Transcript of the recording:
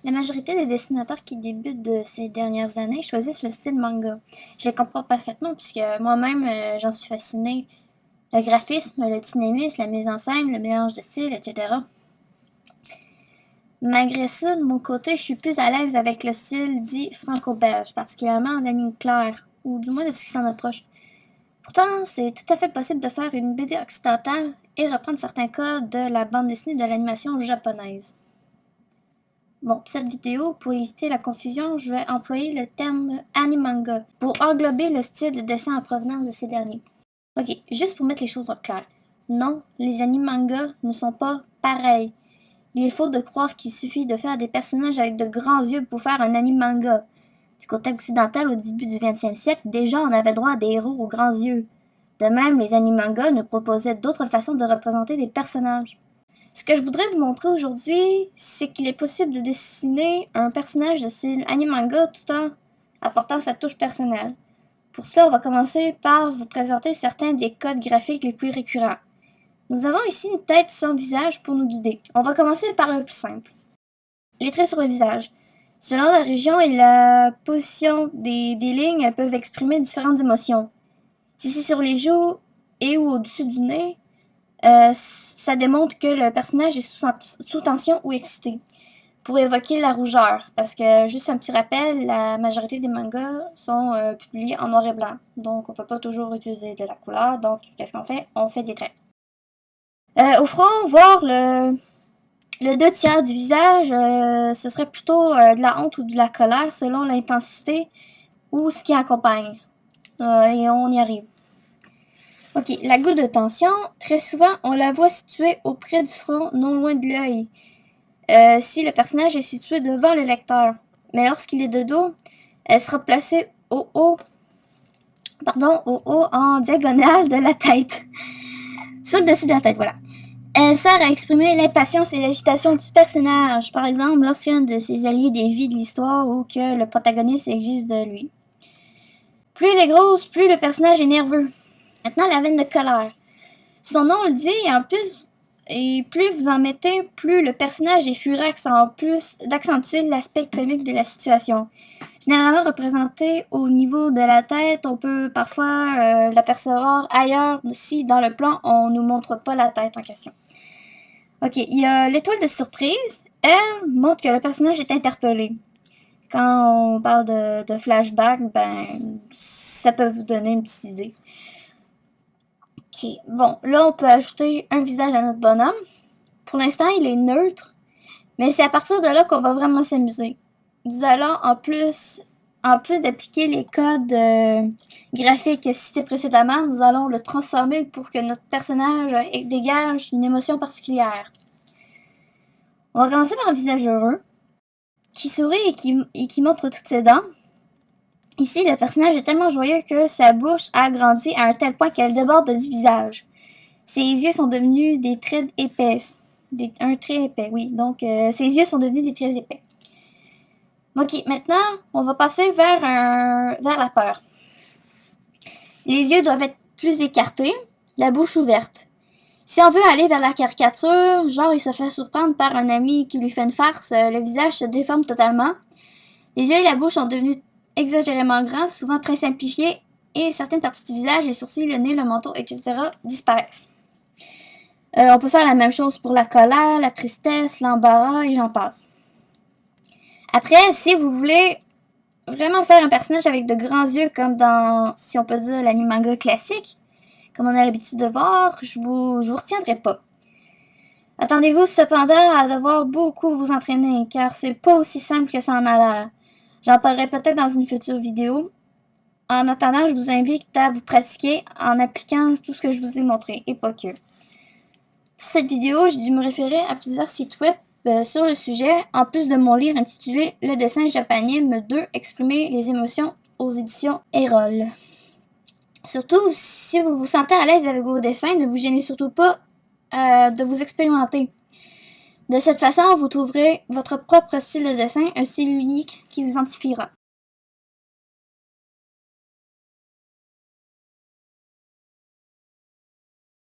La majorité des dessinateurs qui débutent de ces dernières années choisissent le style manga. Je les comprends parfaitement puisque moi-même j'en suis fascinée. Le graphisme, le dynamisme, la mise en scène, le mélange de styles, etc. Malgré ça, de mon côté, je suis plus à l'aise avec le style dit franco-belge, particulièrement en anime clair, ou du moins de ce qui s'en approche. Pourtant, c'est tout à fait possible de faire une BD occidentale et reprendre certains codes de la bande dessinée de l'animation japonaise. Bon, pour cette vidéo, pour éviter la confusion, je vais employer le terme animanga pour englober le style de dessin en provenance de ces derniers. Ok, juste pour mettre les choses au clair. Non, les animangas ne sont pas pareils. Il est faux de croire qu'il suffit de faire des personnages avec de grands yeux pour faire un animanga. Du côté occidental, au début du 20e siècle, déjà on avait droit à des héros aux grands yeux. De même, les animangas nous proposaient d'autres façons de représenter des personnages. Ce que je voudrais vous montrer aujourd'hui, c'est qu'il est possible de dessiner un personnage de style animanga tout en apportant sa touche personnelle. Pour cela, on va commencer par vous présenter certains des codes graphiques les plus récurrents. Nous avons ici une tête sans visage pour nous guider. On va commencer par le plus simple. Les traits sur le visage. Selon la région et la position des lignes, elles peuvent exprimer différentes émotions. Si c'est sur les joues et ou au-dessus du nez, ça démontre que le personnage est sous tension ou excité. Pour évoquer la rougeur, parce que, juste un petit rappel, la majorité des mangas sont publiés en noir et blanc. Donc, on peut pas toujours utiliser de la couleur. Donc, qu'est-ce qu'on fait? On fait des traits. Au front, voir le 2 tiers du visage, ce serait plutôt de la honte ou de la colère selon l'intensité ou ce qui accompagne. Et on y arrive. Ok, la goutte de tension, très souvent, on la voit située auprès du front, non loin de l'œil. Si le personnage est situé devant le lecteur. Mais lorsqu'il est de dos, elle sera placée au haut en diagonale de la tête. Sur le dessus de la tête, voilà. Elle sert à exprimer l'impatience et l'agitation du personnage. Par exemple, lorsqu'un de ses alliés dévie de l'histoire ou que le protagoniste exige de lui. Plus elle est grosse, plus le personnage est nerveux. Maintenant, la veine de colère. Son nom le dit, et plus vous en mettez, plus le personnage est furax, en plus d'accentuer l'aspect comique de la situation. Généralement représenté au niveau de la tête, on peut parfois l'apercevoir ailleurs si dans le plan on nous montre pas la tête en question. Ok, il y a l'étoile de surprise. Elle montre que le personnage est interpellé. Quand on parle de flashback, ben ça peut vous donner une petite idée. Ok, bon, là on peut ajouter un visage à notre bonhomme. Pour l'instant, il est neutre, mais c'est à partir de là qu'on va vraiment s'amuser. Nous allons, en plus d'appliquer les codes graphiques cités précédemment, nous allons le transformer pour que notre personnage dégage une émotion particulière. On va commencer par un visage heureux, qui sourit et qui montre toutes ses dents. Ici, le personnage est tellement joyeux que sa bouche a grandi à un tel point qu'elle déborde du visage. Ses yeux sont devenus des traits épais. Un trait épais, oui. Donc, ses yeux sont devenus des traits épais. Ok, maintenant, on va passer vers la peur. Les yeux doivent être plus écartés, la bouche ouverte. Si on veut aller vers la caricature, genre il se fait surprendre par un ami qui lui fait une farce, le visage se déforme totalement. Les yeux et la bouche sont devenus exagérément grands, souvent très simplifiés, et certaines parties du visage, les sourcils, le nez, le menton, etc. disparaissent. On peut faire la même chose pour la colère, la tristesse, l'embarras et j'en passe. Après, si vous voulez vraiment faire un personnage avec de grands yeux comme dans, si on peut dire, l'anime manga classique, comme on a l'habitude de voir, je vous retiendrai pas. Attendez-vous cependant à devoir beaucoup vous entraîner, car c'est pas aussi simple que ça en a l'air. J'en parlerai peut-être dans une future vidéo. En attendant, je vous invite à vous pratiquer en appliquant tout ce que je vous ai montré, et pas que. Pour cette vidéo, j'ai dû me référer à plusieurs sites web sur le sujet, en plus de mon livre intitulé Le dessin japanime 2, exprimer les émotions aux éditions Erol. Surtout, si vous vous sentez à l'aise avec vos dessins, ne vous gênez surtout pas de vous expérimenter. De cette façon, vous trouverez votre propre style de dessin, un style unique qui vous identifiera.